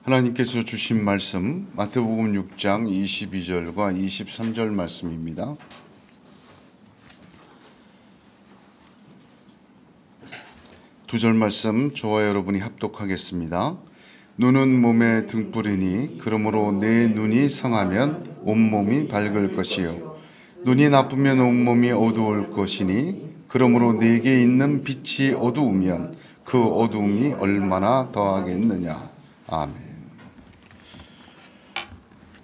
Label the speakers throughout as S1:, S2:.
S1: 하나님께서 주신 말씀 마태복음 6장 22절과 23절 말씀입니다. 두 절 말씀 저와 여러분이 합독하겠습니다. 눈은 몸의 등불이니 그러므로 내 눈이 성하면 온몸이 밝을 것이요 눈이 나쁘면 온몸이 어두울 것이니 그러므로 내게 있는 빛이 어두우면 그 어두움이 얼마나 더하겠느냐. 아멘.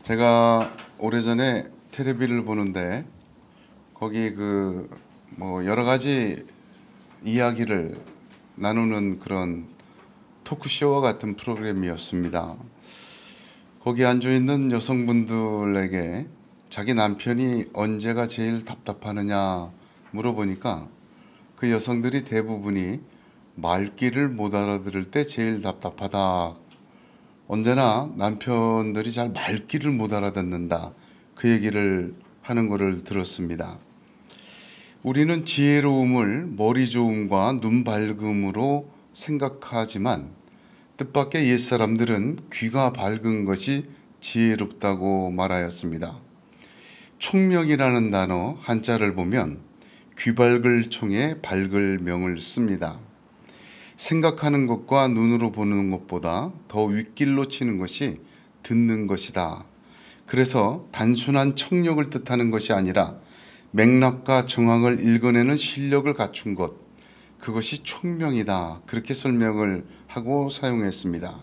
S1: 제가 오래전에 텔레비를 보는데 거기 여러 가지 이야기를 나누는 그런 토크쇼와 같은 프로그램이었습니다. 거기 앉아있는 여성분들에게 자기 남편이 언제가 제일 답답하느냐 물어보니까 그 여성들이 대부분이 말귀를 못 알아들을 때 제일 답답하다. 언제나 남편들이 잘 말귀를 못 알아듣는다. 그 얘기를 하는 것을 들었습니다. 우리는 지혜로움을 머리 좋음과 눈 밝음으로 생각하지만 뜻밖의 옛사람들은 귀가 밝은 것이 지혜롭다고 말하였습니다. 총명이라는 단어 한자를 보면 귀밝을 총에 밝을 명을 씁니다. 생각하는 것과 눈으로 보는 것보다 더 윗길로 치는 것이 듣는 것이다. 그래서 단순한 청력을 뜻하는 것이 아니라 맥락과 정황을 읽어내는 실력을 갖춘 것, 그것이 총명이다. 그렇게 설명을 하고 사용했습니다.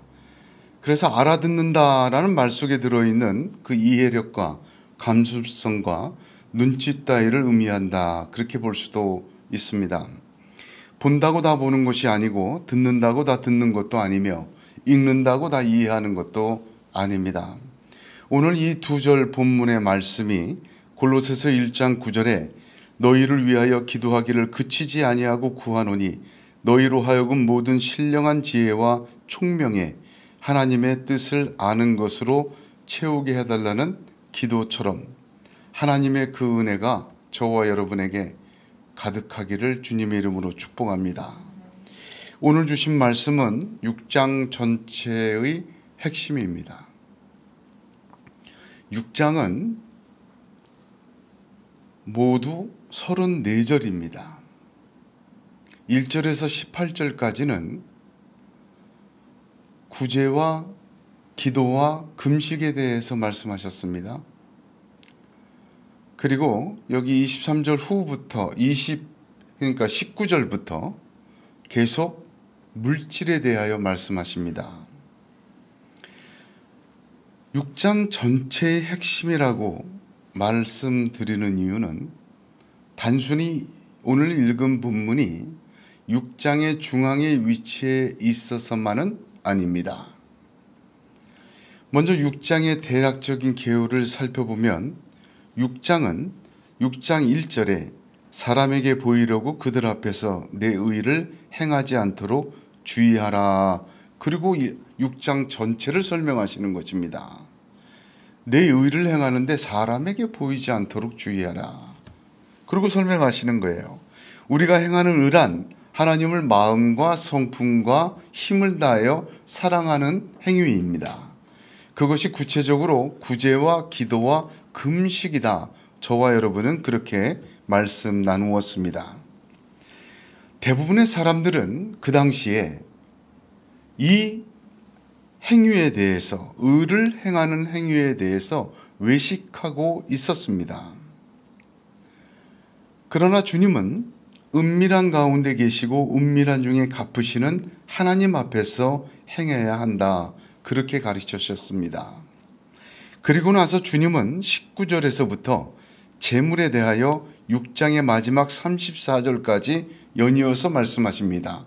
S1: 그래서 알아듣는다라는 말 속에 들어있는 그 이해력과 감수성과 눈치 따위를 의미한다. 그렇게 볼 수도 있습니다. 본다고 다 보는 것이 아니고 듣는다고 다 듣는 것도 아니며 읽는다고 다 이해하는 것도 아닙니다. 오늘 이 두 절 본문의 말씀이 골로새서 1장 9절에 너희를 위하여 기도하기를 그치지 아니하고 구하노니 너희로 하여금 모든 신령한 지혜와 총명에 하나님의 뜻을 아는 것으로 채우게 해달라는 기도처럼 하나님의 그 은혜가 저와 여러분에게 가득하기를 주님의 이름으로 축복합니다. 오늘 주신 말씀은 6장 전체의 핵심입니다. 6장은 모두 34절입니다. 1절에서 18절까지는 구제와 기도와 금식에 대해서 말씀하셨습니다. 그리고 여기 23절 후부터 19절부터 계속 물질에 대하여 말씀하십니다. 6장 전체의 핵심이라고 말씀드리는 이유는 단순히 오늘 읽은 본문이 6장의 중앙에 위치해 있어서만은 아닙니다. 먼저 6장의 대략적인 개요를 살펴보면 6장은 6장 1절에 사람에게 보이려고 그들 앞에서 내 의를 행하지 않도록 주의하라. 그리고 6장 전체를 설명하시는 것입니다. 내 의를 행하는데 사람에게 보이지 않도록 주의하라. 그리고 설명하시는 거예요. 우리가 행하는 의란 하나님을 마음과 성품과 힘을 다하여 사랑하는 행위입니다. 그것이 구체적으로 구제와 기도와 금식이다. 저와 여러분은 그렇게 말씀 나누었습니다. 대부분의 사람들은 그 당시에 이 행위에 대해서, 의를 행하는 행위에 대해서 외식하고 있었습니다. 그러나 주님은 은밀한 가운데 계시고 은밀한 중에 갚으시는 하나님 앞에서 행해야 한다. 그렇게 가르치셨습니다. 그리고 나서 주님은 19절에서부터 재물에 대하여 6장의 마지막 34절까지 연이어서 말씀하십니다.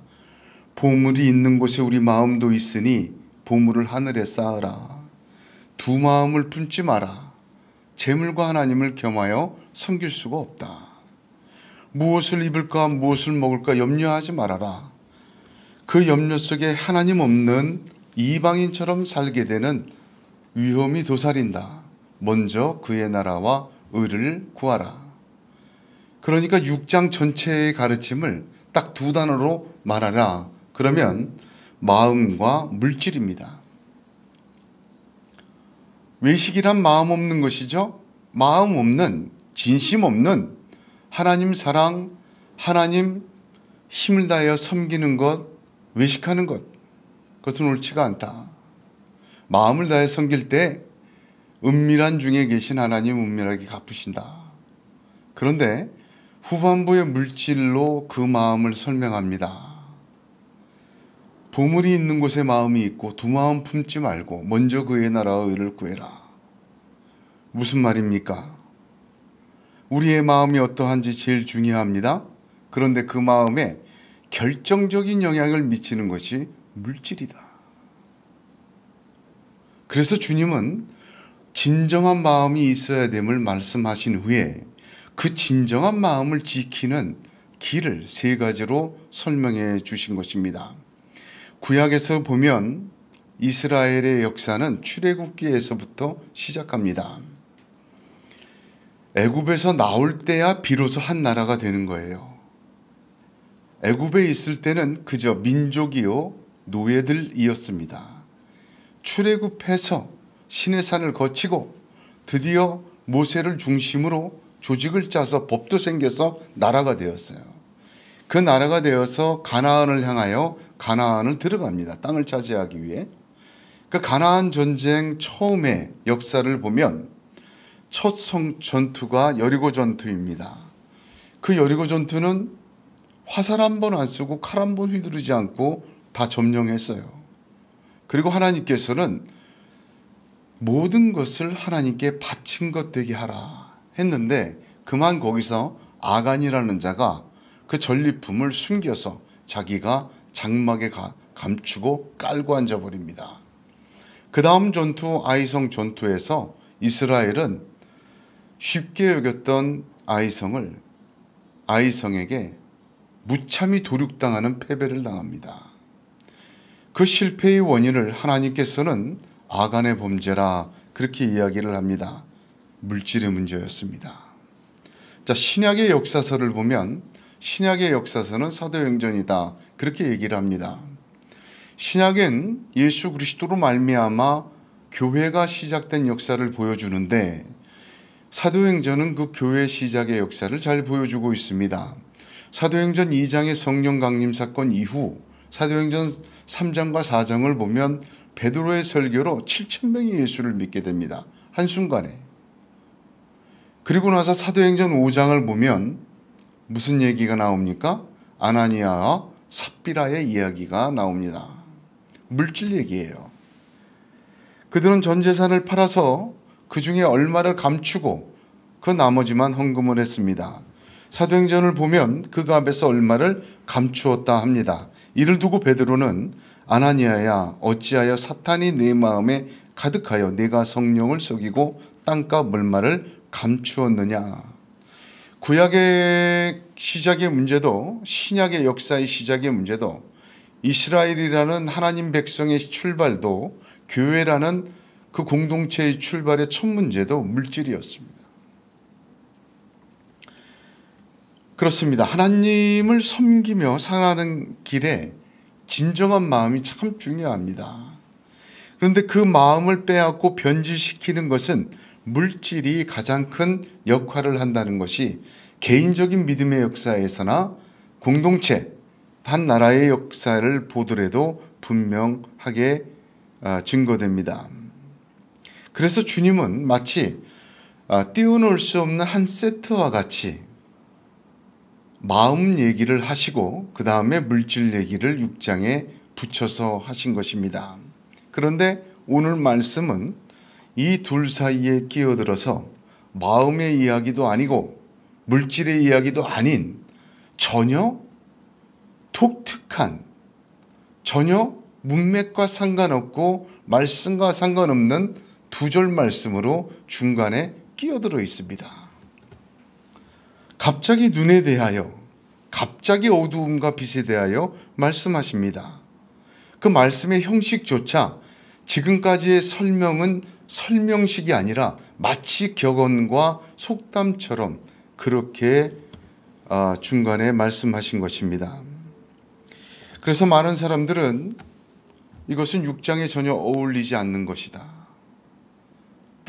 S1: 보물이 있는 곳에 우리 마음도 있으니 보물을 하늘에 쌓으라. 두 마음을 품지 마라. 재물과 하나님을 겸하여 섬길 수가 없다. 무엇을 입을까 무엇을 먹을까 염려하지 말아라. 그 염려 속에 하나님 없는 이방인처럼 살게 되는 위험이 도사린다. 먼저 그의 나라와 의를 구하라. 그러니까 6장 전체의 가르침을 딱 두 단어로 말하라. 그러면 마음과 물질입니다. 외식이란 마음 없는 것이죠. 마음 없는, 진심 없는 하나님 사랑, 하나님 힘을 다하여 섬기는 것, 외식하는 것, 그것은 옳지가 않다. 마음을 다해 섬길 때 은밀한 중에 계신 하나님 은밀하게 갚으신다. 그런데 후반부의 물질로 그 마음을 설명합니다. 보물이 있는 곳에 마음이 있고 두 마음 품지 말고 먼저 그의 나라와 의를 구해라. 무슨 말입니까? 우리의 마음이 어떠한지 제일 중요합니다. 그런데 그 마음에 결정적인 영향을 미치는 것이 물질이다. 그래서 주님은 진정한 마음이 있어야 됨을 말씀하신 후에 그 진정한 마음을 지키는 길을 세 가지로 설명해 주신 것입니다. 구약에서 보면 이스라엘의 역사는 출애굽기에서부터 시작합니다. 애굽에서 나올 때야 비로소 한 나라가 되는 거예요. 애굽에 있을 때는 그저 민족이요 노예들이었습니다. 출애굽해서 시내산을 거치고 드디어 모세를 중심으로 조직을 짜서 법도 생겨서 나라가 되었어요. 그 나라가 되어서 가나안을 향하여 가나안을 들어갑니다. 땅을 차지하기 위해. 그 가나안 전쟁 처음의 역사를 보면 첫 전투가 여리고 전투입니다. 그 여리고 전투는 화살 한 번 안 쓰고 칼 한 번 휘두르지 않고 다 점령했어요. 그리고 하나님께서는 모든 것을 하나님께 바친 것 되게 하라 했는데 그만 거기서 아간이라는 자가 그 전리품을 숨겨서 자기가 장막에 감추고 깔고 앉아버립니다. 그 다음 전투 아이성 전투에서 이스라엘은 쉽게 여겼던 아이성에게 무참히 도륙당하는 패배를 당합니다. 그 실패의 원인을 하나님께서는 아간의 범죄라 그렇게 이야기를 합니다. 물질의 문제였습니다. 자, 신약의 역사서를 보면 신약의 역사서는 사도행전이다 그렇게 얘기를 합니다. 신약은 예수 그리스도로 말미암아 교회가 시작된 역사를 보여주는데 사도행전은 그 교회 시작의 역사를 잘 보여주고 있습니다. 사도행전 2장의 성령 강림 사건 이후 사도행전 3장과 4장을 보면 베드로의 설교로 7,000명이 예수를 믿게 됩니다. 한순간에. 그리고 나서 사도행전 5장을 보면 무슨 얘기가 나옵니까? 아나니아와 삽비라의 이야기가 나옵니다. 물질 얘기예요. 그들은 전 재산을 팔아서 그 중에 얼마를 감추고 그 나머지만 헌금을 했습니다. 사도행전을 보면 그 값에서 얼마를 감추었다 합니다. 이를 두고 베드로는 아나니아야 어찌하여 사탄이 내 마음에 가득하여 내가 성령을 속이고 땅값 얼마를 감추었느냐. 구약의 시작의 문제도 신약의 역사의 시작의 문제도 이스라엘이라는 하나님 백성의 출발도 교회라는 그 공동체의 출발의 첫 문제도 물질이었습니다. 그렇습니다. 하나님을 섬기며 살아가는 길에 진정한 마음이 참 중요합니다. 그런데 그 마음을 빼앗고 변질시키는 것은 물질이 가장 큰 역할을 한다는 것이 개인적인 믿음의 역사에서나 공동체, 한 나라의 역사를 보더라도 분명하게 증거됩니다. 그래서 주님은 마치 띄워놓을 수 없는 한 세트와 같이 마음 얘기를 하시고 그 다음에 물질 얘기를 6장에 붙여서 하신 것입니다. 그런데 오늘 말씀은 이 둘 사이에 끼어들어서 마음의 이야기도 아니고 물질의 이야기도 아닌 전혀 독특한, 전혀 문맥과 상관없고 말씀과 상관없는 두 절 말씀으로 중간에 끼어들어 있습니다. 갑자기 눈에 대하여, 갑자기 어두움과 빛에 대하여 말씀하십니다. 그 말씀의 형식조차 지금까지의 설명은 설명식이 아니라 마치 격언과 속담처럼 그렇게 중간에 말씀하신 것입니다. 그래서 많은 사람들은 이것은 6장에 전혀 어울리지 않는 것이다.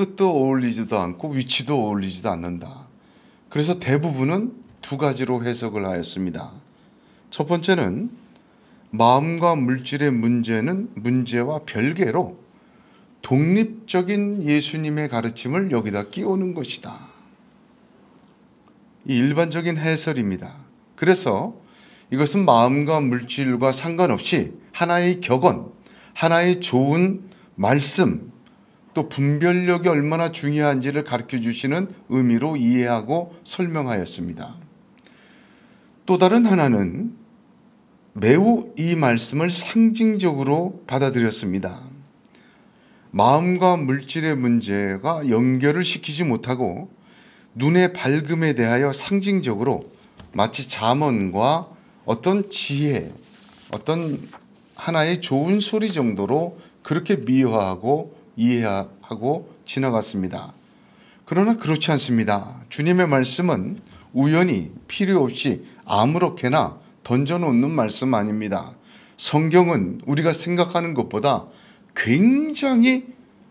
S1: 뜻도 어울리지도 않고 위치도 어울리지도 않는다. 그래서 대부분은 두 가지로 해석을 하였습니다. 첫 번째는 마음과 물질의 문제와 별개로 독립적인 예수님의 가르침을 여기다 끼우는 것이다. 이 일반적인 해설입니다. 그래서 이것은 마음과 물질과 상관없이 하나의 격언, 하나의 좋은 말씀, 또 분별력이 얼마나 중요한지를 가르쳐 주시는 의미로 이해하고 설명하였습니다. 또 다른 하나는 매우 이 말씀을 상징적으로 받아들였습니다. 마음과 물질의 문제가 연결을 시키지 못하고 눈의 밝음에 대하여 상징적으로 마치 잠언과 어떤 지혜, 어떤 하나의 좋은 소리 정도로 그렇게 미화하고 이해하고 지나갔습니다. 그러나 그렇지 않습니다. 주님의 말씀은 우연히 필요 없이 아무렇게나 던져놓는 말씀 아닙니다. 성경은 우리가 생각하는 것보다 굉장히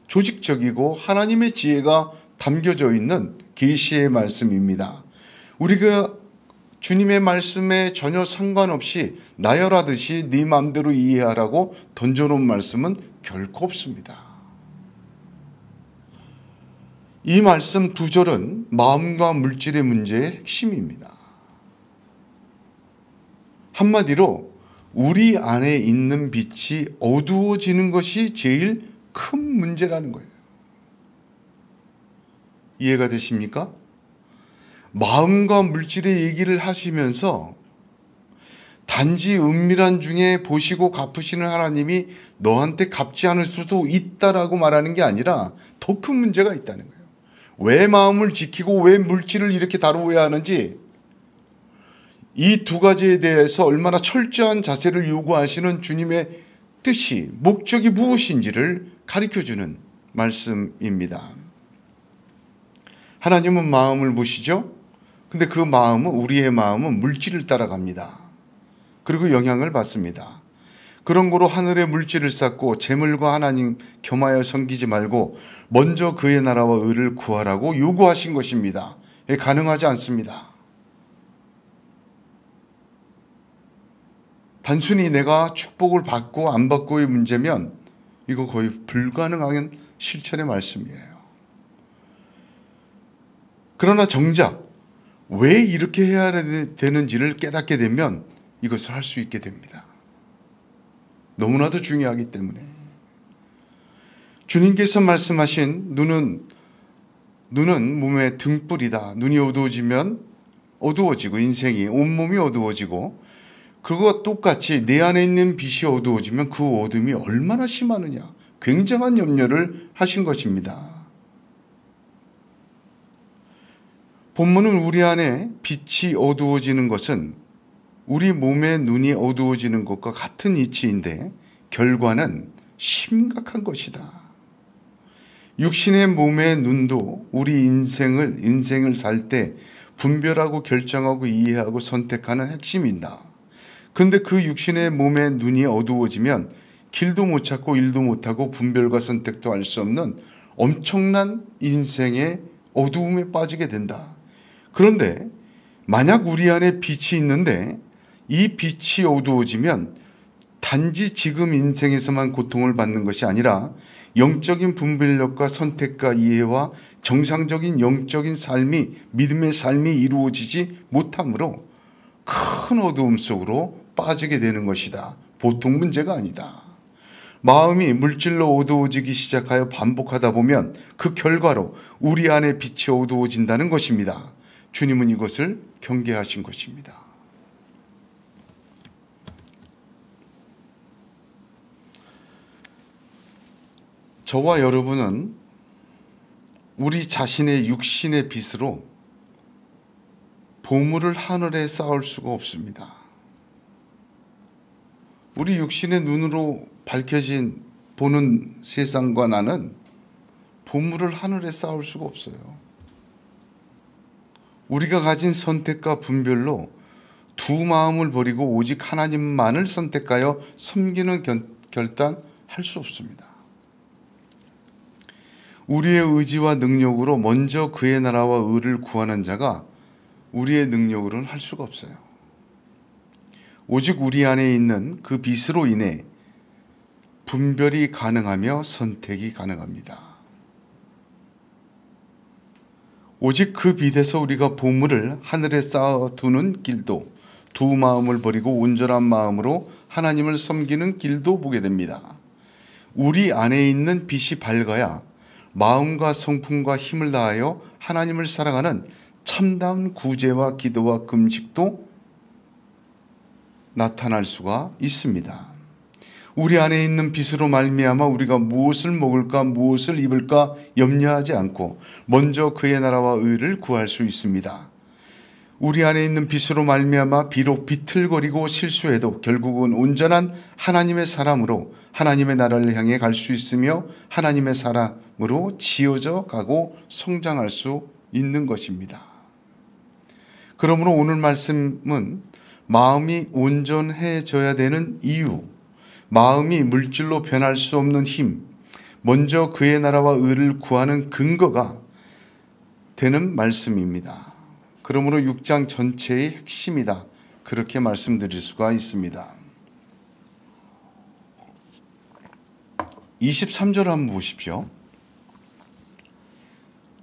S1: 조직적이고 하나님의 지혜가 담겨져 있는 계시의 말씀입니다. 우리가 주님의 말씀에 전혀 상관없이 나열하듯이 네 마음대로 이해하라고 던져놓은 말씀은 결코 없습니다. 이 말씀 두 절은 마음과 물질의 문제의 핵심입니다. 한마디로 우리 안에 있는 빛이 어두워지는 것이 제일 큰 문제라는 거예요. 이해가 되십니까? 마음과 물질의 얘기를 하시면서 단지 은밀한 중에 보시고 갚으시는 하나님이 너한테 갚지 않을 수도 있다라고 말하는 게 아니라 더 큰 문제가 있다는 거예요. 왜 마음을 지키고 왜 물질을 이렇게 다루어야 하는지, 이 두 가지에 대해서 얼마나 철저한 자세를 요구하시는 주님의 뜻이, 목적이 무엇인지를 가르쳐주는 말씀입니다. 하나님은 마음을 보시죠? 근데 그 마음은, 우리의 마음은 물질을 따라갑니다. 그리고 영향을 받습니다. 그런 거로 하늘의 물질을 쌓고 재물과 하나님 겸하여 섬기지 말고 먼저 그의 나라와 의를 구하라고 요구하신 것입니다. 가능하지 않습니다. 단순히 내가 축복을 받고 안 받고의 문제면 이거 거의 불가능한 실천의 말씀이에요. 그러나 정작 왜 이렇게 해야 되는지를 깨닫게 되면 이것을 할 수 있게 됩니다. 너무나도 중요하기 때문에. 주님께서 말씀하신 눈은 몸의 등불이다. 눈이 어두워지면 어두워지고 인생이 온몸이 어두워지고, 그것과 똑같이 내 안에 있는 빛이 어두워지면 그 어둠이 얼마나 심하느냐, 굉장한 염려를 하신 것입니다. 본문은 우리 안에 빛이 어두워지는 것은 우리 몸의 눈이 어두워지는 것과 같은 이치인데 결과는 심각한 것이다. 육신의 몸의 눈도 우리 인생을 살 때 분별하고 결정하고 이해하고 선택하는 핵심이다. 그런데 그 육신의 몸의 눈이 어두워지면 길도 못 찾고 일도 못하고 분별과 선택도 할 수 없는 엄청난 인생의 어두움에 빠지게 된다. 그런데 만약 우리 안에 빛이 있는데 이 빛이 어두워지면 단지 지금 인생에서만 고통을 받는 것이 아니라 영적인 분별력과 선택과 이해와 정상적인 영적인 삶이, 믿음의 삶이 이루어지지 못하므로 큰 어두움 속으로 빠지게 되는 것이다. 보통 문제가 아니다. 마음이 물질로 어두워지기 시작하여 반복하다 보면 그 결과로 우리 안에 빛이 어두워진다는 것입니다. 주님은 이것을 경계하신 것입니다. 저와 여러분은 우리 자신의 육신의 빛으로 보물을 하늘에 쌓을 수가 없습니다. 우리 육신의 눈으로 밝혀진 보는 세상과 나는 보물을 하늘에 쌓을 수가 없어요. 우리가 가진 선택과 분별로 두 마음을 버리고 오직 하나님만을 선택하여 섬기는 결단 할 수 없습니다. 우리의 의지와 능력으로 먼저 그의 나라와 의를 구하는 자가 우리의 능력으로는 할 수가 없어요. 오직 우리 안에 있는 그 빛으로 인해 분별이 가능하며 선택이 가능합니다. 오직 그 빛에서 우리가 보물을 하늘에 쌓아두는 길도, 두 마음을 버리고 온전한 마음으로 하나님을 섬기는 길도 보게 됩니다. 우리 안에 있는 빛이 밝아야 마음과 성품과 힘을 다하여 하나님을 사랑하는 참다운 구제와 기도와 금식도 나타날 수가 있습니다. 우리 안에 있는 빛으로 말미암아 우리가 무엇을 먹을까 무엇을 입을까 염려하지 않고 먼저 그의 나라와 의를 구할 수 있습니다. 우리 안에 있는 빛으로 말미암아 비록 비틀거리고 실수해도 결국은 온전한 하나님의 사람으로 하나님의 나라를 향해 갈 수 있으며 하나님의 사람으로 지어져 가고 성장할 수 있는 것입니다. 그러므로 오늘 말씀은 마음이 온전해져야 되는 이유, 마음이 물질로 변할 수 없는 힘, 먼저 그의 나라와 의를 구하는 근거가 되는 말씀입니다. 그러므로 6장 전체의 핵심이다. 그렇게 말씀드릴 수가 있습니다. 23절 한번 보십시오.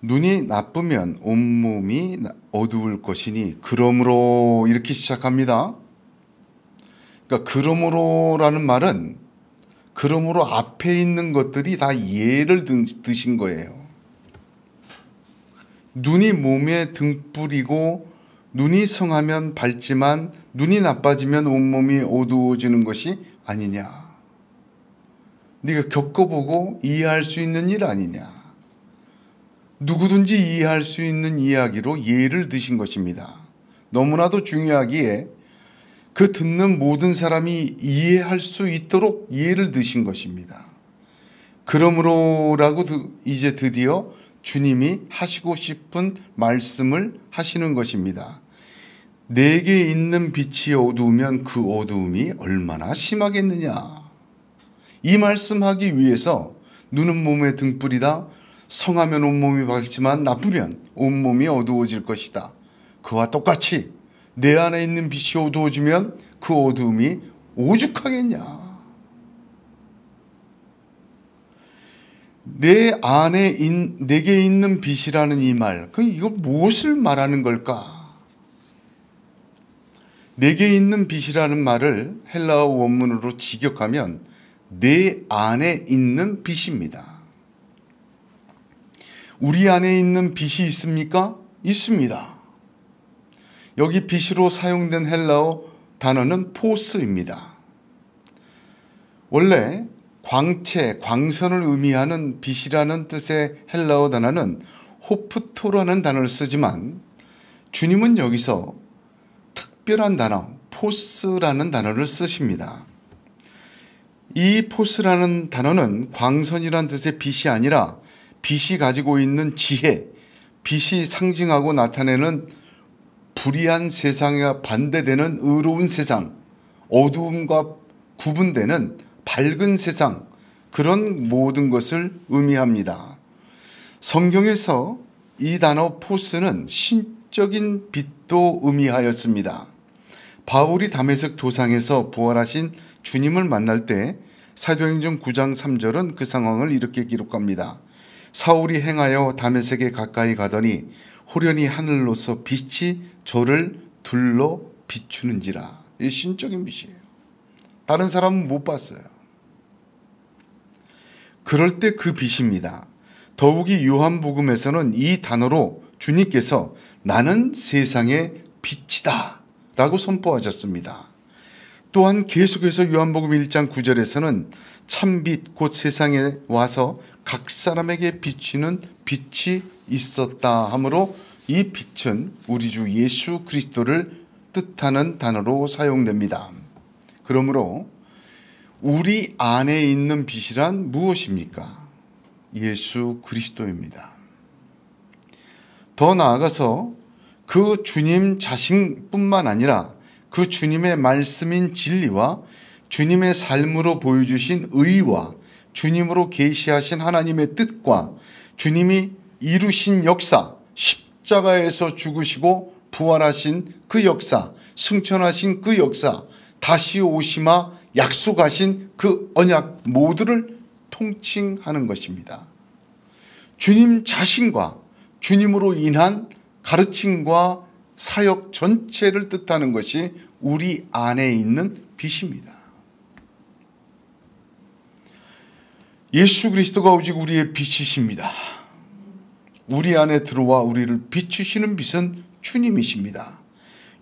S1: 눈이 나쁘면 온몸이 어두울 것이니 그러므로 이렇게 시작합니다. 그러니까 그러므로라는 말은 그러므로 앞에 있는 것들이 다 예를 드신 거예요. 눈이 몸에 등불이고 눈이 성하면 밝지만 눈이 나빠지면 온몸이 어두워지는 것이 아니냐. 네가 겪어보고 이해할 수 있는 일 아니냐. 누구든지 이해할 수 있는 이야기로 예를 드신 것입니다. 너무나도 중요하기에 그 듣는 모든 사람이 이해할 수 있도록 예를 드신 것입니다. 그러므로라고 이제 드디어 주님이 하시고 싶은 말씀을 하시는 것입니다. 내게 있는 빛이 어두우면 그 어두움이 얼마나 심하겠느냐. 이 말씀하기 위해서 눈은 몸의 등불이다. 성하면 온몸이 밝지만 나쁘면 온몸이 어두워질 것이다. 그와 똑같이 내 안에 있는 빛이 어두워지면 그 어두움이 오죽하겠냐. 내게 있는 빛이라는 이 말, 이거 무엇을 말하는 걸까? 내게 있는 빛이라는 말을 헬라어 원문으로 직역하면 내 안에 있는 빛입니다. 우리 안에 있는 빛이 있습니까? 있습니다. 여기 빛으로 사용된 헬라어 단어는 포스입니다. 원래 광채, 광선을 의미하는 빛이라는 뜻의 헬라어 단어는 호프토라는 단어를 쓰지만 주님은 여기서 특별한 단어, 포스라는 단어를 쓰십니다. 이 포스라는 단어는 광선이란 뜻의 빛이 아니라 빛이 가지고 있는 지혜, 빛이 상징하고 나타내는 불의한 세상에 반대되는 의로운 세상, 어두움과 구분되는 밝은 세상, 그런 모든 것을 의미합니다. 성경에서 이 단어 포스는 신적인 빛도 의미하였습니다. 바울이 다메섹 도상에서 부활하신 주님을 만날 때 사도행전 9장 3절은 그 상황을 이렇게 기록합니다. 사울이 행하여 다메섹에 가까이 가더니 호련히 하늘로서 빛이 저를 둘러 비추는지라. 이 신적인 빛이에요. 다른 사람은 못 봤어요. 그럴 때 그 빛입니다. 더욱이 요한복음에서는 이 단어로 주님께서 나는 세상의 빛이다 라고 선포하셨습니다. 또한 계속해서 요한복음 1장 9절에서는 참빛 곧 세상에 와서 각 사람에게 비치는 빛이 있었다 하므로 이 빛은 우리 주 예수 그리스도를 뜻하는 단어로 사용됩니다. 그러므로 우리 안에 있는 빛이란 무엇입니까? 예수 그리스도입니다. 더 나아가서 그 주님 자신뿐만 아니라 그 주님의 말씀인 진리와 주님의 삶으로 보여주신 의와 주님으로 계시하신 하나님의 뜻과 주님이 이루신 역사, 십자가에서 죽으시고 부활하신 그 역사, 승천하신 그 역사, 다시 오시마 약속하신 그 언약 모두를 통칭하는 것입니다. 주님 자신과 주님으로 인한 가르침과 사역 전체를 뜻하는 것이 우리 안에 있는 빛입니다. 예수 그리스도가 오직 우리의 빛이십니다. 우리 안에 들어와 우리를 비추시는 빛은 주님이십니다.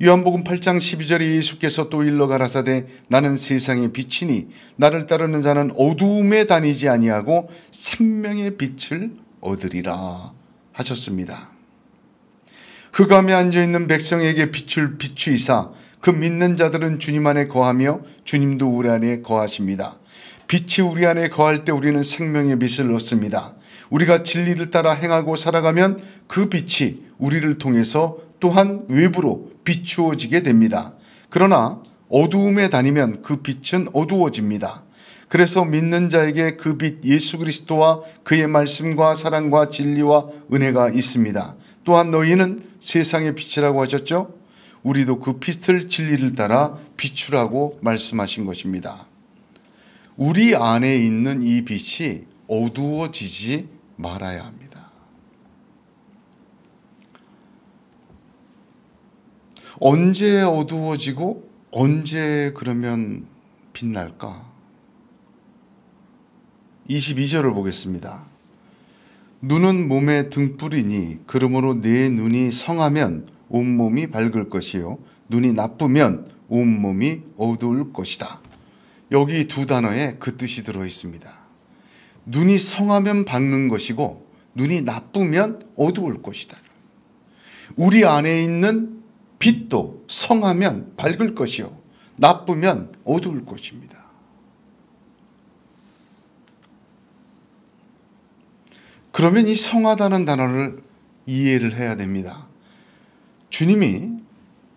S1: 요한복음 8장 12절에 예수께서 또 일러 가라사대 나는 세상의 빛이니 나를 따르는 자는 어두움에 다니지 아니하고 생명의 빛을 얻으리라 하셨습니다. 흑암에 앉아있는 백성에게 빛을 비추이사 그 믿는 자들은 주님 안에 거하며 주님도 우리 안에 거하십니다. 빛이 우리 안에 거할 때 우리는 생명의 빛을 얻습니다. 우리가 진리를 따라 행하고 살아가면 그 빛이 우리를 통해서 또한 외부로 비추어지게 됩니다. 그러나 어두움에 다니면 그 빛은 어두워집니다. 그래서 믿는 자에게 그 빛 예수 그리스도와 그의 말씀과 사랑과 진리와 은혜가 있습니다. 또한 너희는 세상의 빛이라고 하셨죠? 우리도 그 빛을 진리를 따라 비추라고 말씀하신 것입니다. 우리 안에 있는 이 빛이 어두워지지 말아야 합니다. 언제 어두워지고 언제 그러면 빛날까? 22절을 보겠습니다. 눈은 몸의 등불이니 그러므로 내 눈이 성하면 온몸이 밝을 것이요 눈이 나쁘면 온몸이 어두울 것이다. 여기 두 단어에 그 뜻이 들어 있습니다. 눈이 성하면 밝는 것이고 눈이 나쁘면 어두울 것이다. 우리 안에 있는 빛도 성하면 밝을 것이요 나쁘면 어두울 것입니다. 그러면 이 성하다는 단어를 이해를 해야 됩니다. 주님이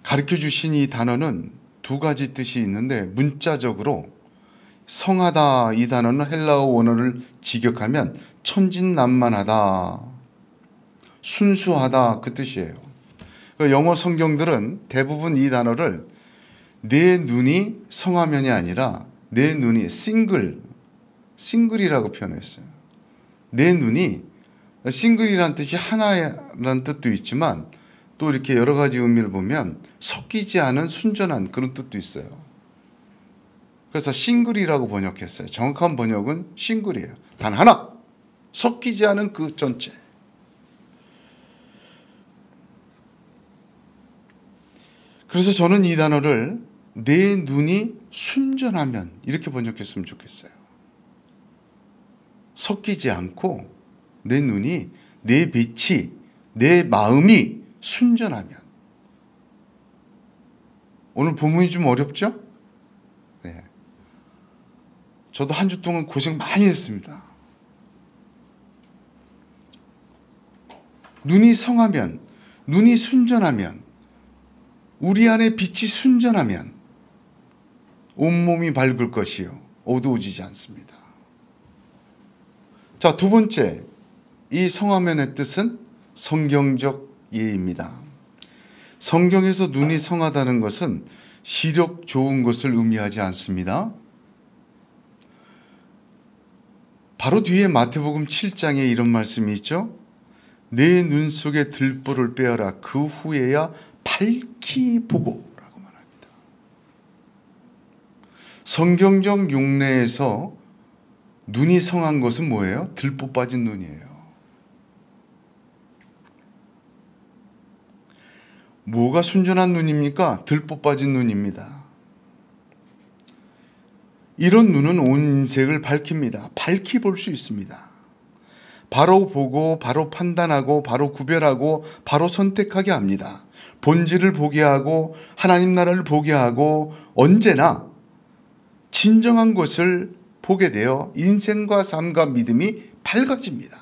S1: 가르쳐 주신 이 단어는 두 가지 뜻이 있는데 문자적으로 성하다 이 단어는 헬라어 원어를 직역하면 천진난만하다, 순수하다 그 뜻이에요. 영어 성경들은 대부분 이 단어를 내 눈이 성하면이 아니라 내 눈이 싱글이라고 표현했어요. 내 눈이 싱글이라는 뜻이 하나라는 뜻도 있지만 또 이렇게 여러 가지 의미를 보면 섞이지 않은 순전한 그런 뜻도 있어요. 그래서 싱글이라고 번역했어요. 정확한 번역은 싱글이에요. 단 하나, 섞이지 않은 그 전체. 그래서 저는 이 단어를 내 눈이 순전하면 이렇게 번역했으면 좋겠어요. 섞이지 않고 내 눈이, 내 빛이, 내 마음이 순전하면. 오늘 본문이 좀 어렵죠? 네. 저도 한 주 동안 고생 많이 했습니다. 눈이 성하면, 눈이 순전하면, 우리 안에 빛이 순전하면 온몸이 밝을 것이요 어두워지지 않습니다. 자, 두 번째, 이 성하면의 뜻은 성경적 예입니다. 성경에서 눈이 성하다는 것은 시력 좋은 것을 의미하지 않습니다. 바로 뒤에 마태복음 7장에 이런 말씀이 있죠. 내 눈 속에 들보를 빼어라. 그 후에야 밝히 보고 라고 말합니다. 성경적 용례에서 눈이 성한 것은 뭐예요? 들보 빠진 눈이에요. 뭐가 순전한 눈입니까? 들보 빠진 눈입니다. 이런 눈은 온 인생을 밝힙니다. 밝히 볼 수 있습니다. 바로 보고 바로 판단하고 바로 구별하고 바로 선택하게 합니다. 본질을 보게 하고 하나님 나라를 보게 하고 언제나 진정한 것을 보게 되어 인생과 삶과 믿음이 밝아집니다.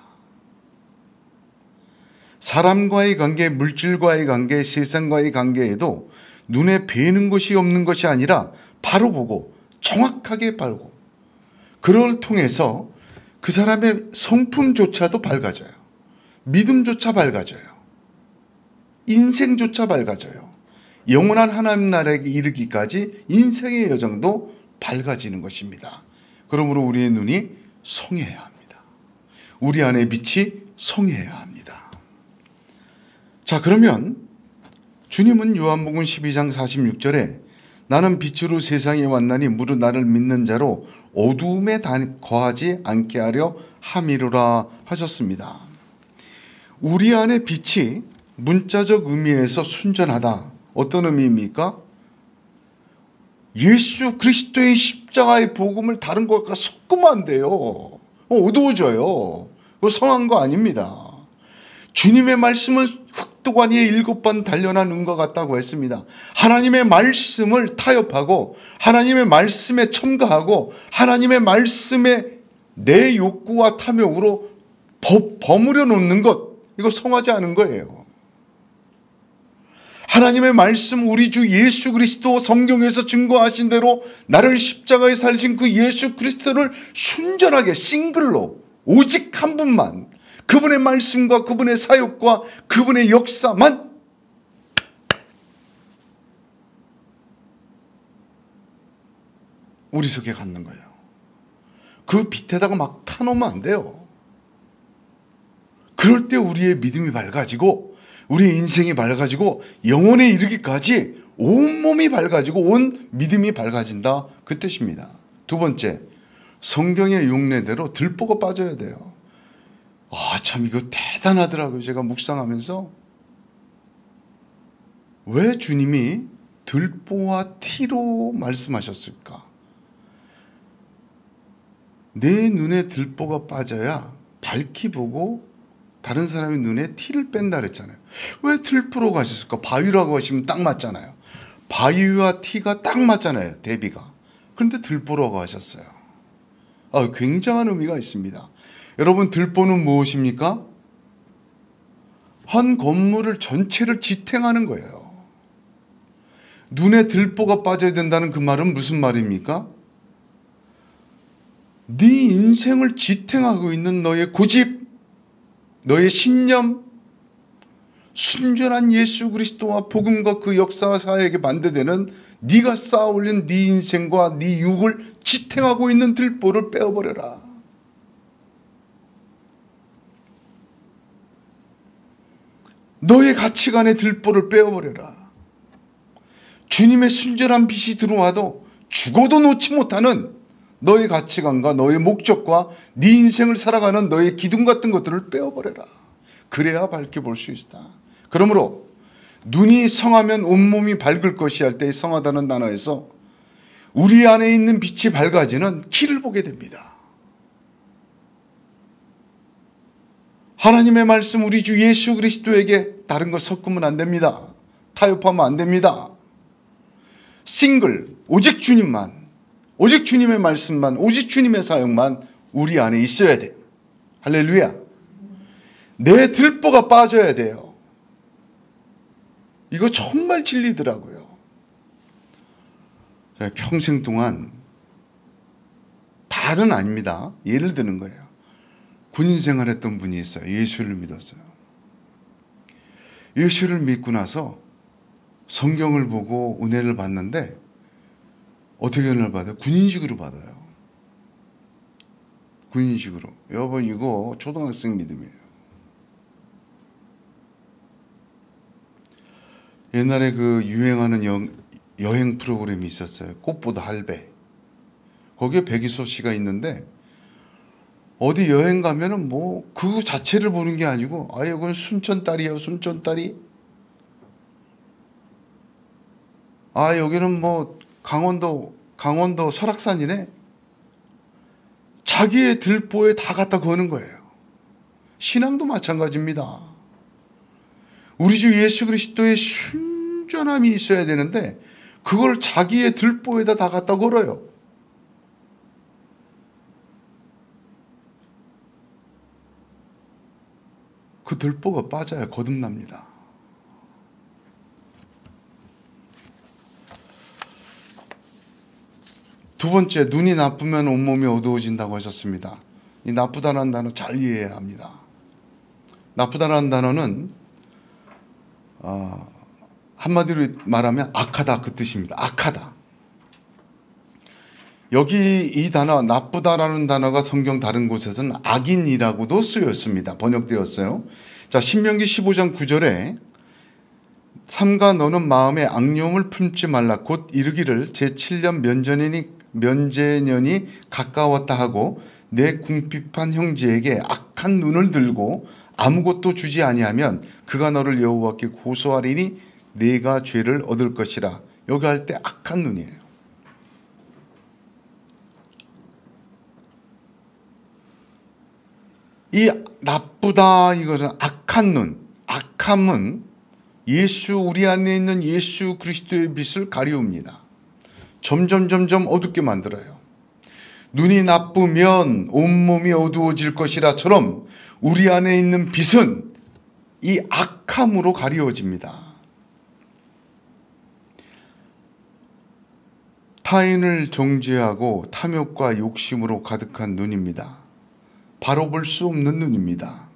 S1: 사람과의 관계, 물질과의 관계, 세상과의 관계에도 눈에 뵈는 것이 없는 것이 아니라 바로 보고 정확하게 보고 그걸 통해서 그 사람의 성품조차도 밝아져요. 믿음조차 밝아져요. 인생조차 밝아져요. 영원한 하나님 나라에 이르기까지 인생의 여정도 밝아지는 것입니다. 그러므로 우리의 눈이 성해야 합니다. 우리 안의 빛이 성해야 합니다. 자, 그러면 주님은 요한복음 12장 46절에 나는 빛으로 세상에 왔나니 무릇 나를 믿는 자로 어두움에 거하지 않게 하려 함이로라 하셨습니다. 우리 안의 빛이 문자적 의미에서 순전하다. 어떤 의미입니까? 예수 그리스도의 십자가의 복음을 다른 것과 섞으면 안 돼요. 어두워져요. 그거 성한 거 아닙니다. 주님의 말씀은 흑도관 위에 7번 단련한 은과 같다고 했습니다. 하나님의 말씀을 타협하고 하나님의 말씀에 첨가하고 하나님의 말씀에 내 욕구와 탐욕으로 버무려 놓는 것, 이거 성하지 않은 거예요. 하나님의 말씀, 우리 주 예수 그리스도 성경에서 증거하신 대로 나를 십자가에 살리신 그 예수 그리스도를 순전하게 싱글로 오직 한 분만, 그분의 말씀과 그분의 사역과 그분의 역사만 우리 속에 갖는 거예요. 그 빛에다가 막 타놓으면 안 돼요. 그럴 때 우리의 믿음이 밝아지고 우리의 인생이 밝아지고 영혼에 이르기까지 온몸이 밝아지고 온 믿음이 밝아진다, 그 뜻입니다. 두 번째, 성경의 용례대로 들보가 빠져야 돼요. 참 이거 대단하더라고요. 제가 묵상하면서 왜 주님이 들보와 티로 말씀하셨을까? 내 눈에 들보가 빠져야 밝히 보고 다른 사람의 눈에 티를 뺀다 그랬잖아요. 왜 들보로 가셨을까? 바위라고 하시면 딱 맞잖아요. 바위와 티가 딱 맞잖아요, 대비가. 그런데 들보라고 하셨어요. 굉장한 의미가 있습니다. 여러분, 들보는 무엇입니까? 한 건물을 전체를 지탱하는 거예요. 눈에 들보가 빠져야 된다는 그 말은 무슨 말입니까? 네 인생을 지탱하고 있는 너의 고집, 너의 신념, 순전한 예수 그리스도와 복음과 그 역사와 사역에 반대되는 네가 쌓아 올린 네 인생과 네 육을 지탱하고 있는 들보를 빼어버려라. 너의 가치관의 들보를 빼어버려라. 주님의 순전한 빛이 들어와도 죽어도 놓지 못하는 너의 가치관과 너의 목적과 네 인생을 살아가는 너의 기둥 같은 것들을 빼어버려라. 그래야 밝게 볼 수 있다. 그러므로 눈이 성하면 온몸이 밝을 것이 할 때 성하다는 단어에서 우리 안에 있는 빛이 밝아지는 길을 보게 됩니다. 하나님의 말씀, 우리 주 예수 그리스도에게 다른 거 섞으면 안 됩니다. 타협하면 안 됩니다. 싱글, 오직 주님만, 오직 주님의 말씀만, 오직 주님의 사역만 우리 안에 있어야 돼요. 할렐루야. 내 들보가 빠져야 돼요. 이거 정말 진리더라고요. 제가 평생 동안, 다는 아닙니다. 예를 드는 거예요. 군인 생활했던 분이 있어요. 예수를 믿었어요. 예수를 믿고 나서 성경을 보고 은혜를 받는데 어떻게 은혜를 받아요? 군인식으로 받아요. 군인식으로. 여러분, 이거 초등학생 믿음이에요. 옛날에 그 유행하는 여행 프로그램이 있었어요. 꽃보다 할배. 거기에 백이소 씨가 있는데 어디 여행 가면은 뭐 그 자체를 보는 게 아니고 이건 순천딸이에요. 순천딸이. 여기는 뭐 강원도 설악산이네. 자기의 들보에 다 갖다 거는 거예요. 신앙도 마찬가지입니다. 우리 주 예수 그리스도의 순전함이 있어야 되는데 그걸 자기의 들보에다 다 갖다 걸어요. 그 들보가 빠져야 거듭납니다. 두 번째, 눈이 나쁘면 온몸이 어두워진다고 하셨습니다. 이 나쁘다는 단어 잘 이해해야 합니다. 나쁘다라는 단어는 한마디로 말하면 악하다 그 뜻입니다. 악하다. 여기 이 단어 나쁘다라는 단어가 성경 다른 곳에서는 악인이라고도 쓰였습니다. 번역되었어요. 자, 신명기 15장 9절에 삼가 너는 마음에 악념을 품지 말라 곧 이르기를 제7년 면제년이 가까웠다 하고 내 궁핍한 형제에게 악한 눈을 들고 아무것도 주지 아니하면 그가 너를 여호와께 고소하리니 네가 죄를 얻을 것이라. 여기 할 때 악한 눈이에요. 이 나쁘다 이거는 악한 눈, 악함은 우리 안에 있는 예수 그리스도의 빛을 가리웁니다. 점점 어둡게 만들어요. 눈이 나쁘면 온몸이 어두워질 것이라처럼 우리 안에 있는 빛은 이 악함으로 가리워집니다. 타인을 정죄하고 탐욕과 욕심으로 가득한 눈입니다. 바로 볼 수 없는 눈입니다.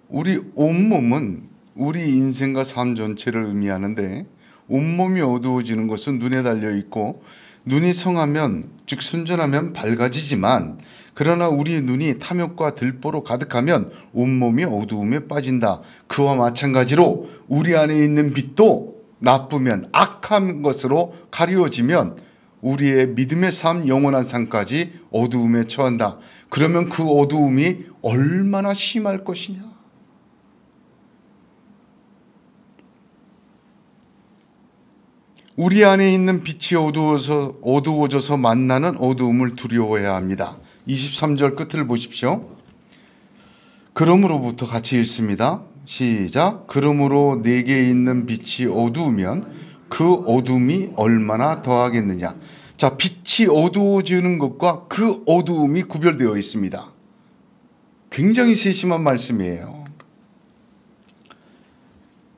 S1: 우리 온몸은 우리 인생과 삶 전체를 의미하는데 온몸이 어두워지는 것은 눈에 달려 있고 눈이 성하면 즉 순전하면 밝아지지만 그러나 우리의 눈이 탐욕과 들보로 가득하면 온몸이 어두움에 빠진다. 그와 마찬가지로 우리 안에 있는 빛도 나쁘면 악한 것으로 가리워지면 우리의 믿음의 삶, 영원한 삶까지 어두움에 처한다. 그러면 그 어두움이 얼마나 심할 것이냐. 우리 안에 있는 빛이 어두워져서 만나는 어두움을 두려워해야 합니다. 23절 끝을 보십시오. 그러므로부터 같이 읽습니다. 시작. 그러므로 내게 있는 빛이 어두우면 그 어둠이 얼마나 더하겠느냐. 자, 빛이 어두워지는 것과 그 어두움이 구별되어 있습니다. 굉장히 세심한 말씀이에요.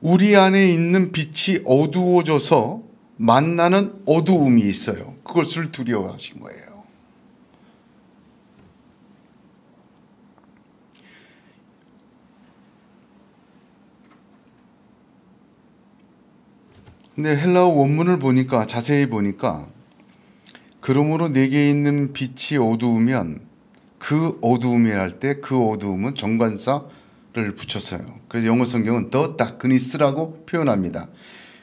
S1: 우리 안에 있는 빛이 어두워져서 만나는 어두움이 있어요. 그것을 두려워하신 거예요. 근데 헬라어 원문을 보니까 자세히 보니까 그러므로 내게 있는 빛이 어두우면 그 어두움이 할 때 그 어두움은 정관사를 붙였어요. 그래서 영어 성경은 The darkness라고 표현합니다.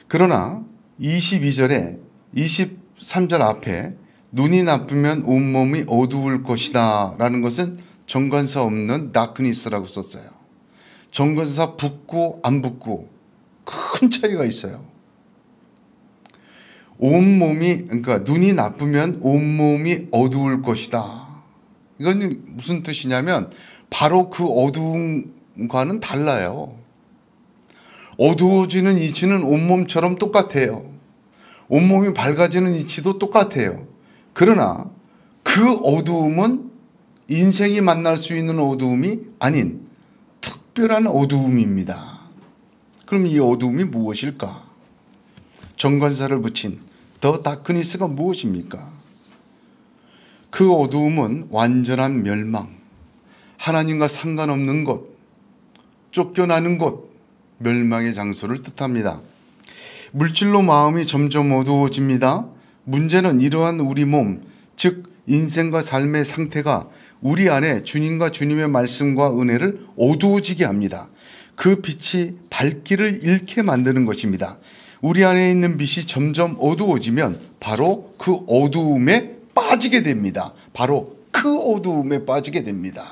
S1: 그러나 22절에 23절 앞에 눈이 나쁘면 온몸이 어두울 것이다 라는 것은 정관사 없는 darkness라고 썼어요. 정관사 붙고 안 붙고 큰 차이가 있어요. 온몸이, 그러니까 눈이 나쁘면 온몸이 어두울 것이다. 이건 무슨 뜻이냐면 바로 그 어두움과는 달라요. 어두워지는 이치는 온몸처럼 똑같아요. 온몸이 밝아지는 이치도 똑같아요. 그러나 그 어두움은 인생이 만날 수 있는 어두움이 아닌 특별한 어두움입니다. 그럼 이 어두움이 무엇일까? 정관사를 붙인 더 다크니스가 무엇입니까? 그 어두움은 완전한 멸망, 하나님과 상관없는 것, 쫓겨나는 것, 멸망의 장소를 뜻합니다. 물질로 마음이 점점 어두워집니다. 문제는 이러한 우리 몸, 즉 인생과 삶의 상태가 우리 안에 주님과 주님의 말씀과 은혜를 어두워지게 합니다. 그 빛이 밝기를 잃게 만드는 것입니다. 우리 안에 있는 빛이 점점 어두워지면 바로 그 어두움에 빠지게 됩니다. 바로 그 어두움에 빠지게 됩니다.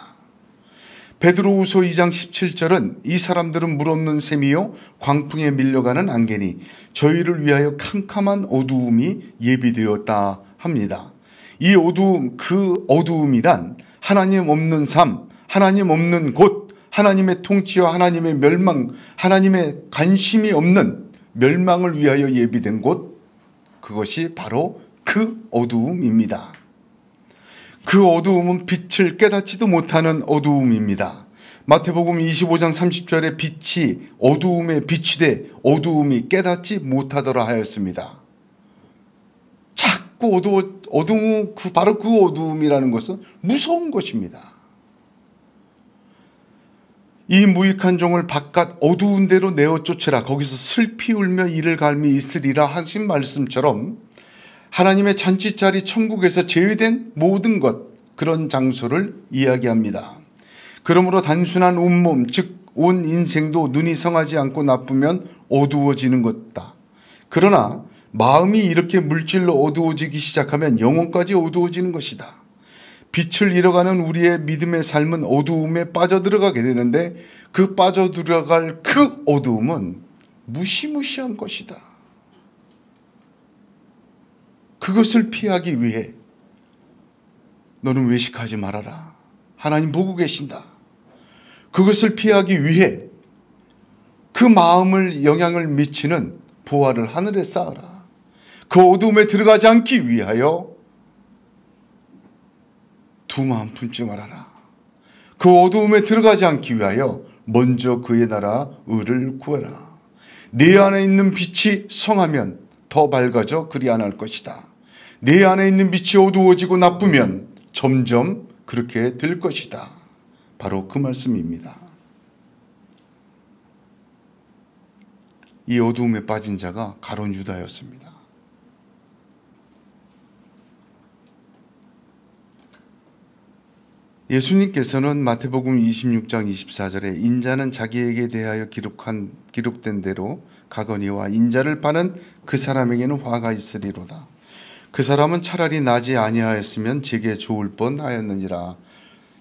S1: 베드로후서 2장 17절은 이 사람들은 물 없는 샘이요 광풍에 밀려가는 안개니 저희를 위하여 캄캄한 어두움이 예비되었다 합니다. 이 어두움, 그 어두움이란 하나님 없는 삶, 하나님 없는 곳, 하나님의 통치와 하나님의 멸망, 하나님의 관심이 없는 멸망을 위하여 예비된 곳, 그것이 바로 그 어두움입니다. 그 어두움은 빛을 깨닫지도 못하는 어두움입니다. 마태복음 25장 30절에 빛이 어두움에 빛이 돼 어두움이 깨닫지 못하더라 하였습니다. 자꾸 바로 그 어두움이라는 것은 무서운 것입니다. 이 무익한 종을 바깥 어두운 데로 내어 쫓으라. 거기서 슬피 울며 이를 갈미 있으리라 하신 말씀처럼 하나님의 잔치자리 천국에서 제외된 모든 것, 그런 장소를 이야기합니다. 그러므로 단순한 온몸, 즉 온 인생도 눈이 성하지 않고 나쁘면 어두워지는 것이다. 그러나 마음이 이렇게 물질로 어두워지기 시작하면 영혼까지 어두워지는 것이다. 빛을 잃어가는 우리의 믿음의 삶은 어두움에 빠져들어가게 되는데 그 빠져들어갈 그 어두움은 무시무시한 것이다. 그것을 피하기 위해 너는 외식하지 말아라. 하나님 보고 계신다. 그것을 피하기 위해 그 마음을 영향을 미치는 보화를 하늘에 쌓아라. 그 어두움에 들어가지 않기 위하여 두 마음 품지 말아라. 그 어두움에 들어가지 않기 위하여 먼저 그의 나라 의를 구하라. 내 안에 있는 빛이 성하면 더 밝아져 그리 안 할 것이다. 내 안에 있는 빛이 어두워지고 나쁘면 점점 그렇게 될 것이다. 바로 그 말씀입니다. 이 어두움에 빠진 자가 가룟 유다였습니다. 예수님께서는 마태복음 26장 24절에 인자는 자기에게 대하여 기록된 대로 가거니와 인자를 파는 그 사람에게는 화가 있으리로다. 그 사람은 차라리 나지 아니하였으면 제게 좋을 뻔하였느니라.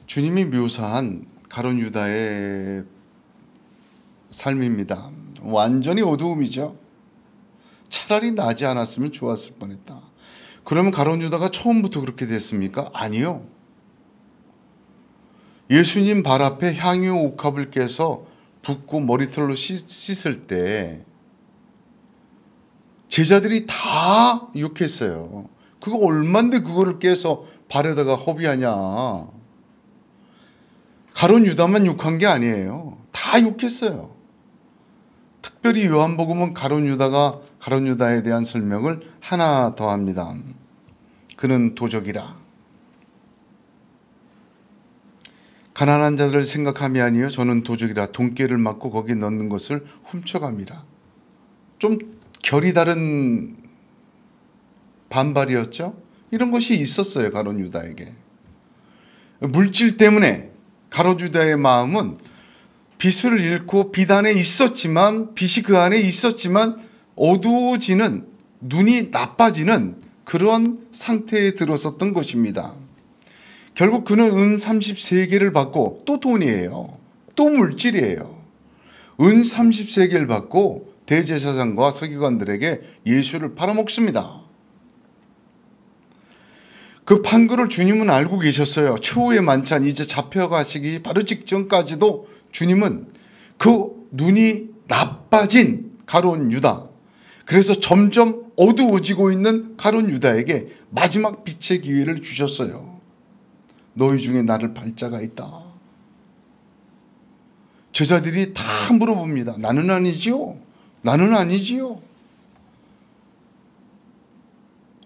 S1: 주님이 묘사한 가룟 유다의 삶입니다. 완전히 어두움이죠. 차라리 나지 않았으면 좋았을 뻔했다. 그러면 가룟 유다가 처음부터 그렇게 됐습니까? 아니요. 예수님 발 앞에 향유 옥합을 깨서 붓고 머리털로 씻을 때 제자들이 다 욕했어요. 그거 얼만데 그거를 깨서 발에다가 허비하냐. 가룟 유다만 욕한 게 아니에요. 다 욕했어요. 특별히 요한복음은 가룟 유다에 대한 설명을 하나 더 합니다. 그는 도적이라. 가난한 자들을 생각함이 아니요 저는 도적이라. 돈깨를 맞고 거기에 넣는 것을 훔쳐갑니다. 좀 결이 다른 반발이었죠. 이런 것이 있었어요. 가룟 유다에게. 물질 때문에 가룟 유다의 마음은 빛을 잃고 빛 안에 있었지만, 빛이 그 안에 있었지만 어두워지는, 눈이 나빠지는 그런 상태에 들어섰던 것입니다. 결국 그는 은 33개를 받고, 또 돈이에요. 또 물질이에요. 은 33개를 받고 대제사장과 서기관들에게 예수를 팔아먹습니다. 그 판결을 주님은 알고 계셨어요. 최후의 만찬 이제 잡혀가시기 바로 직전까지도 주님은 그 눈이 나빠진 가룟 유다, 그래서 점점 어두워지고 있는 가룟 유다에게 마지막 빛의 기회를 주셨어요. 너희 중에 나를 팔 자가 있다. 제자들이 다 물어봅니다. 나는 아니지요? 나는 아니지요?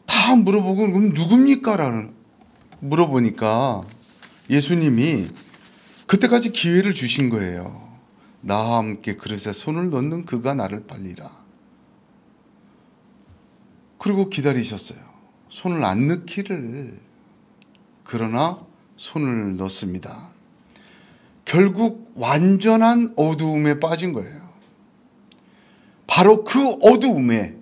S1: 다 물어보고 그럼 누굽니까? 라는 물어보니까 예수님이 그때까지 기회를 주신 거예요. 나와 함께 그릇에 손을 넣는 그가 나를 팔리라. 그리고 기다리셨어요. 손을 안 넣기를. 그러나 손을 넣습니다. 결국 완전한 어두움에 빠진 거예요. 바로 그 어두움에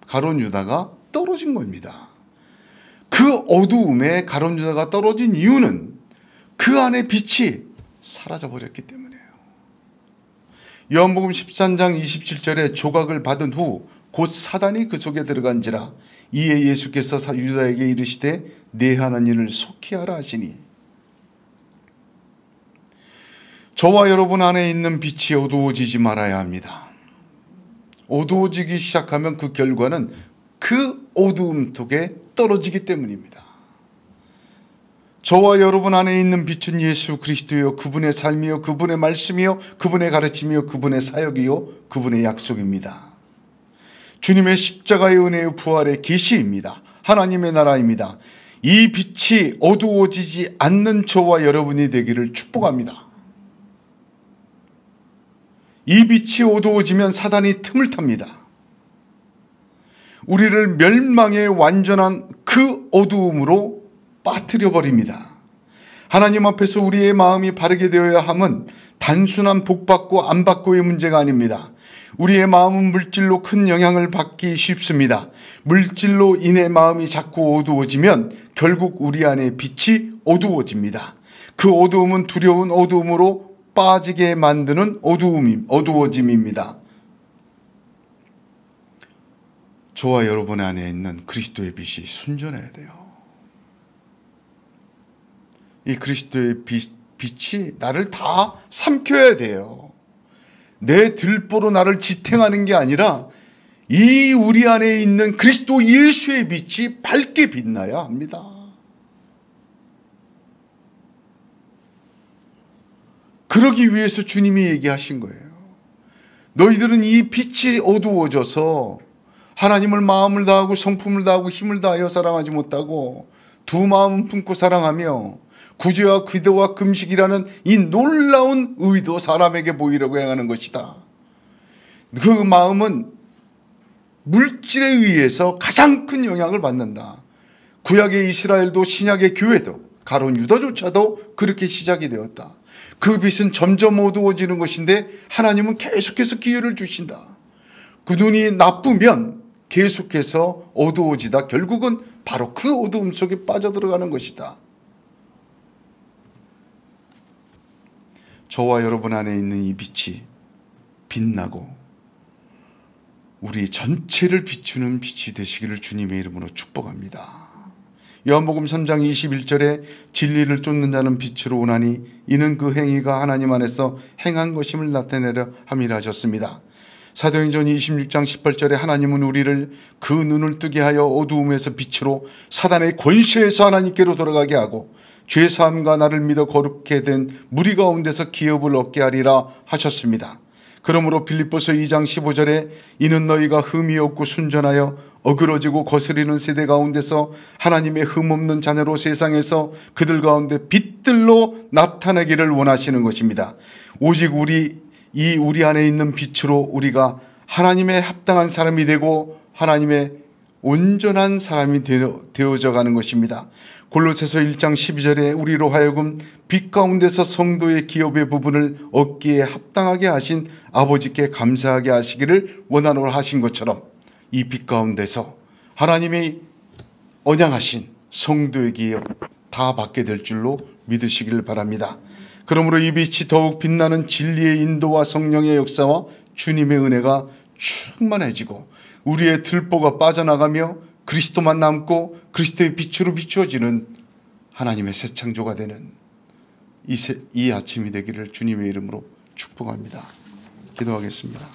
S1: 가룟 유다가 떨어진 겁니다. 그 어두움에 가룟 유다가 떨어진 이유는 그 안에 빛이 사라져버렸기 때문이에요. 요한복음 13장 27절에 조각을 받은 후 곧 사단이 그 속에 들어간지라. 이에 예수께서 유다에게 이르시되 내 하는 일을 속히 하라 하시니. 저와 여러분 안에 있는 빛이 어두워지지 말아야 합니다. 어두워지기 시작하면 그 결과는 그 어두움 속에 떨어지기 때문입니다. 저와 여러분 안에 있는 빛은 예수 그리스도요, 그분의 삶이요, 그분의 말씀이요, 그분의 가르침이요, 그분의 사역이요, 그분의 약속입니다. 주님의 십자가의 은혜의 부활의 계시입니다. 하나님의 나라입니다. 이 빛이 어두워지지 않는 저와 여러분이 되기를 축복합니다. 이 빛이 어두워지면 사단이 틈을 탑니다. 우리를 멸망의 완전한 그 어두움으로 빠뜨려 버립니다. 하나님 앞에서 우리의 마음이 바르게 되어야 함은 단순한 복받고 안 받고의 문제가 아닙니다. 우리의 마음은 물질로 큰 영향을 받기 쉽습니다. 물질로 인해 마음이 자꾸 어두워지면 결국 우리 안에 빛이 어두워집니다. 그 어두움은 두려운 어두움으로 빠지게 만드는 어두워짐입니다. 저와 여러분 안에 있는 그리스도의 빛이 순전해야 돼요. 이 그리스도의 빛이 나를 다 삼켜야 돼요. 내 들보로 나를 지탱하는 게 아니라 이 우리 안에 있는 그리스도 예수의 빛이 밝게 빛나야 합니다. 그러기 위해서 주님이 얘기하신 거예요. 너희들은 이 빛이 어두워져서 하나님을 마음을 다하고 성품을 다하고 힘을 다하여 사랑하지 못하고 두 마음은 품고 사랑하며 구제와 기도와 금식이라는 이 놀라운 의도 사람에게 보이려고 행하는 것이다. 그 마음은 물질에 의해서 가장 큰 영향을 받는다. 구약의 이스라엘도 신약의 교회도 가룟 유다조차도 그렇게 시작이 되었다. 그 빛은 점점 어두워지는 것인데 하나님은 계속해서 기회를 주신다. 그 눈이 나쁘면 계속해서 어두워지다 결국은 바로 그 어두움 속에 빠져들어가는 것이다. 저와 여러분 안에 있는 이 빛이 빛나고 우리 전체를 비추는 빛이 되시기를 주님의 이름으로 축복합니다. 요한복음 3장 21절에 진리를 쫓는 자는 빛으로 오나니 이는 그 행위가 하나님 안에서 행한 것임을 나타내려 함이라 하셨습니다. 사도행전 26장 18절에 하나님은 우리를 그 눈을 뜨게 하여 어두움에서 빛으로 사단의 권세에서 하나님께로 돌아가게 하고 죄사함과 나를 믿어 거룩게 된 무리 가운데서 기업을 얻게 하리라 하셨습니다. 그러므로 빌립보서 2장 15절에 이는 너희가 흠이 없고 순전하여 어그러지고 거스리는 세대 가운데서 하나님의 흠없는 자녀로 세상에서 그들 가운데 빛들로 나타내기를 원하시는 것입니다. 오직 우리 안에 있는 빛으로 우리가 하나님의 합당한 사람이 되고 하나님의 온전한 사람이 되어져 가는 것입니다. 골로새서 1장 12절에 우리로 하여금 빛 가운데서 성도의 기업의 부분을 얻기에 합당하게 하신 아버지께 감사하게 하시기를 원하노라 하신 것처럼 이 빛 가운데서 하나님이 언양하신 성도의 기업 다 받게 될 줄로 믿으시기를 바랍니다. 그러므로 이 빛이 더욱 빛나는 진리의 인도와 성령의 역사와 주님의 은혜가 충만해지고 우리의 들보가 빠져나가며 그리스도만 남고 그리스도의 빛으로 비추어지는 하나님의 새 창조가 되는 이 아침이 되기를 주님의 이름으로 축복합니다. 기도하겠습니다.